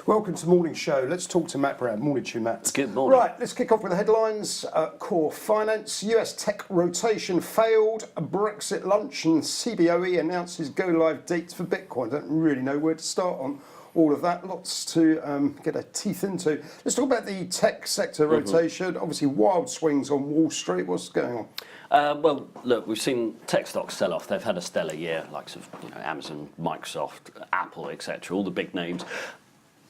Welcome to the morning show. Let's talk to Matt Brown. Morning to you, Matt. Good morning. Right, let's kick off with the headlines. Core finance, US tech rotation failed, Brexit lunch, and CBOE announces go-live dates for Bitcoin. I don't really know where to start on all of that. Lots to get our teeth into. Let's talk about the tech sector rotation. Obviously, wild swings on Wall Street. What's going on? Well, look, we've seen tech stocks sell off. They've had a stellar year, likes of Amazon, Microsoft, Apple, etc., all the big names.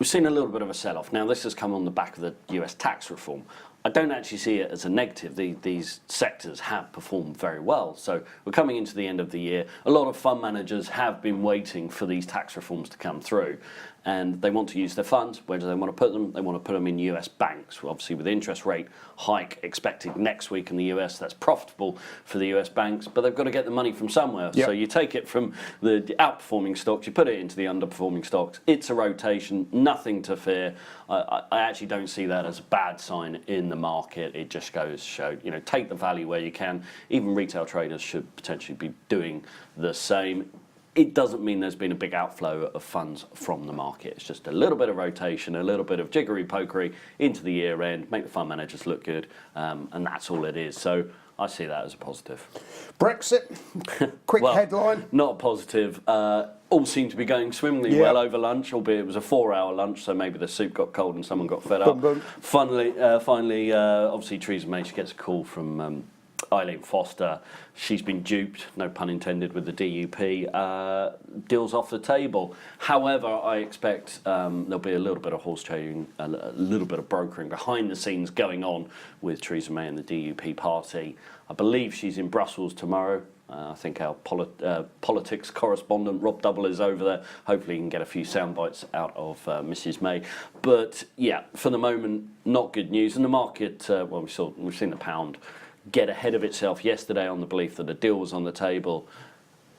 We've seen a little bit of a sell-off. Now, this has come on the back of the US tax reform. I don't actually see it as a negative. These sectors have performed very well. So we're coming into the end of the year. A lot of fund managers have been waiting for these tax reforms to come through. And they want to use their funds. Where do they want to put them? They want to put them in US banks. Well, obviously, with the interest rate hike expected next week in the US, that's profitable for the US banks. But they've got to get the money from somewhere. Yep. So you take it from the outperforming stocks, you put it into the underperforming stocks. It's a rotation, nothing to fear. I actually don't see that as a bad sign in the market. It just goes to show, take the value where you can. Even retail traders should potentially be doing the same. It doesn't mean there's been a big outflow of funds from the market. It's just a little bit of rotation, a little bit of jiggery-pokery into the year end, make the fund managers look good, and that's all it is. So I see that as a positive. Brexit, quick headline. Not a positive. All seemed to be going swimmingly well over lunch, albeit it was a 4-hour lunch, so maybe the soup got cold and someone got fed up. Finally, obviously, Theresa May, she gets a call from Eileen Foster. She's been duped, no pun intended, with the DUP. Deals off the table. However, I expect there'll be a little bit of horse trading, a little bit of brokering behind the scenes going on with Theresa May and the DUP party. I believe she's in Brussels tomorrow. I think our politics correspondent, Rob Double, is over there. Hopefully he can get a few sound bites out of Mrs May. But yeah, for the moment, not good news. And the market, we've seen the pound get ahead of itself yesterday on the belief that a deal was on the table,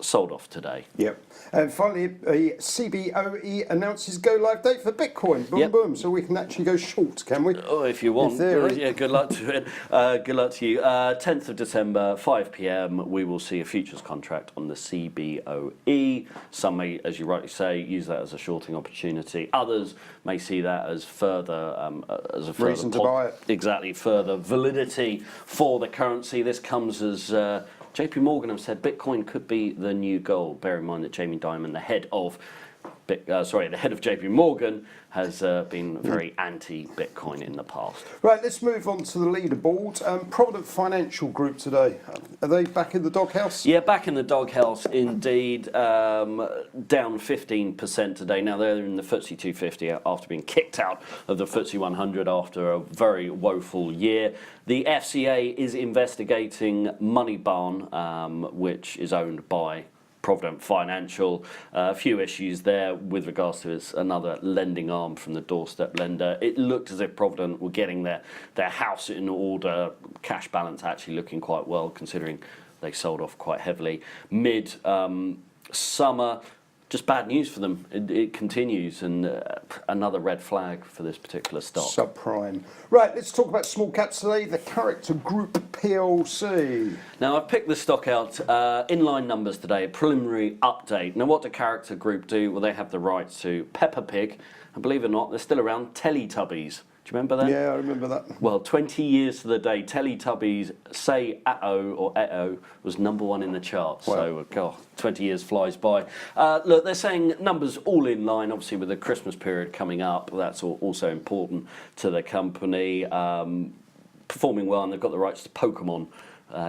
sold off today. Yep. And finally, CBOE announces go-live date for Bitcoin. Boom, boom. So we can actually go short, can we? Oh, if you want. In theory. Yeah, good luck to it. Good luck to you. 10th of December, 5 p.m, we will see a futures contract on the CBOE. Some may, as you rightly say, use that as a shorting opportunity. Others may see that as further reason to buy it. Exactly, further validity for the currency. This comes as JP Morgan have said Bitcoin could be the new gold. Bear in mind that Jamie Dimon, the head of JP Morgan, has been very anti-Bitcoin in the past. Right, let's move on to the leaderboard. Provident Financial Group today. Are they back in the doghouse? Yeah, back in the doghouse indeed. Down 15% today. Now they're in the FTSE 250 after being kicked out of the FTSE 100 after a very woeful year. The FCA is investigating Moneybarn, which is owned by Provident Financial. A few issues there with regards to another lending arm from the doorstep lender. It looked as if Provident were getting their house in order. Cash balance actually looking quite well, considering they sold off quite heavily mid-summer. Just bad news for them. It continues, and another red flag for this particular stock. Subprime. Right, let's talk about small caps today. The Character Group PLC. Now, I've picked the stock out, inline numbers today, a preliminary update. Now, what do Character Group do? Well, they have the rights to Peppa Pig, and believe it or not, they're still around, Teletubbies. Do you remember that? Yeah, I remember that. Well, 20 years to the day, Teletubbies Say Uh-Oh or Eh-Oh was #1 in the charts. Wow. So, God, 20 years flies by. Look, they're saying numbers all in line, obviously, with the Christmas period coming up. That's also important to the company. Performing well, and they've got the rights to Pokemon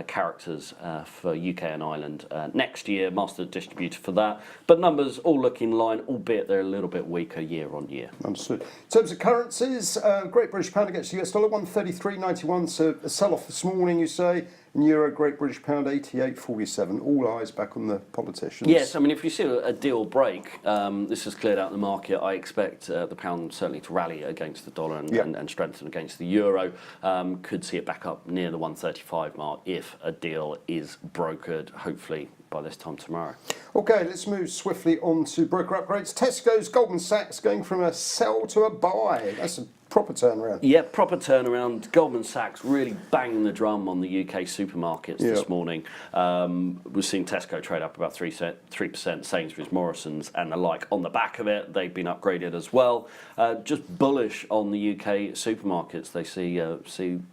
characters for UK and Ireland next year, master distributor for that. But numbers all look in line, albeit they're a little bit weaker year on year. Understood. In terms of currencies, Great British Pound against US dollar, 133.91, so a sell-off this morning, you say. In Euro, Great British Pound, 88.47. All eyes back on the politicians. Yes, I mean, if you see a deal break, this has cleared out the market. I expect the pound certainly to rally against the dollar and strengthen against the euro. Could see it back up near the 135 mark if a deal is brokered, hopefully by this time tomorrow. Okay, let's move swiftly on to broker upgrades. Tesco's, Goldman Sachs going from a sell to a buy. That's a proper turnaround. Yeah, proper turnaround. Goldman Sachs really banging the drum on the UK supermarkets this morning. We've seen Tesco trade up about 3%, Sainsbury's, Morrison's and the like on the back of it. They've been upgraded as well. Just bullish on the UK supermarkets. They see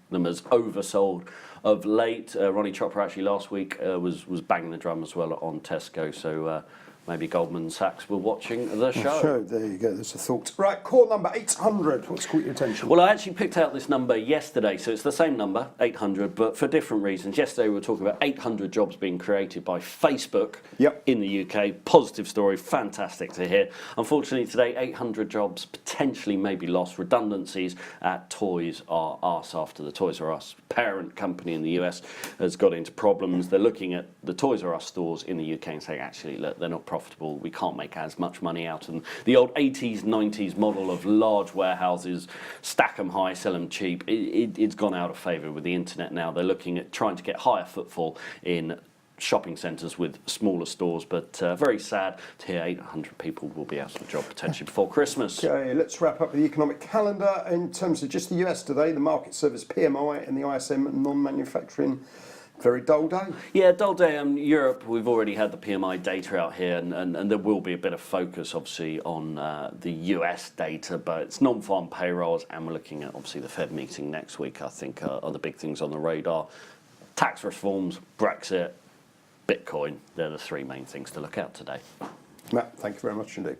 them as oversold of late. Ronnie Chopper actually last week was banging the drum as well on Tesco. So maybe Goldman Sachs were watching the show. There you go, there's a thought. Right, call number 800. What's caught your attention? Well, I actually picked out this number yesterday, so it's the same number, 800, but for different reasons. Yesterday we were talking about 800 jobs being created by Facebook in the UK. Positive story, fantastic to hear. Unfortunately today, 800 jobs potentially may be lost. Redundancies at Toys R Us after the Toys R Us parent company in the US has got into problems. They're looking at the Toys R Us stores in the UK and saying, actually, look, they're not profitable. We can't make as much money out of them. The old 80s, 90s model of large warehouses, stack them high, sell them cheap, it's gone out of favour with the internet now. They're looking at trying to get higher footfall in shopping centres with smaller stores, but very sad to hear 800 people will be out of a job potentially before Christmas. Okay, let's wrap up with the economic calendar. In terms of just the US today, the market service PMI and the ISM non-manufacturing, very dull day. Yeah, dull day. Europe, we've already had the PMI data out here, and there will be a bit of focus, obviously, on the US data, but it's non-farm payrolls, and we're looking at, obviously, the Fed meeting next week, I think, are the big things on the radar. Tax reforms, Brexit, Bitcoin, they're the three main things to look out today. Matt, thank you very much indeed.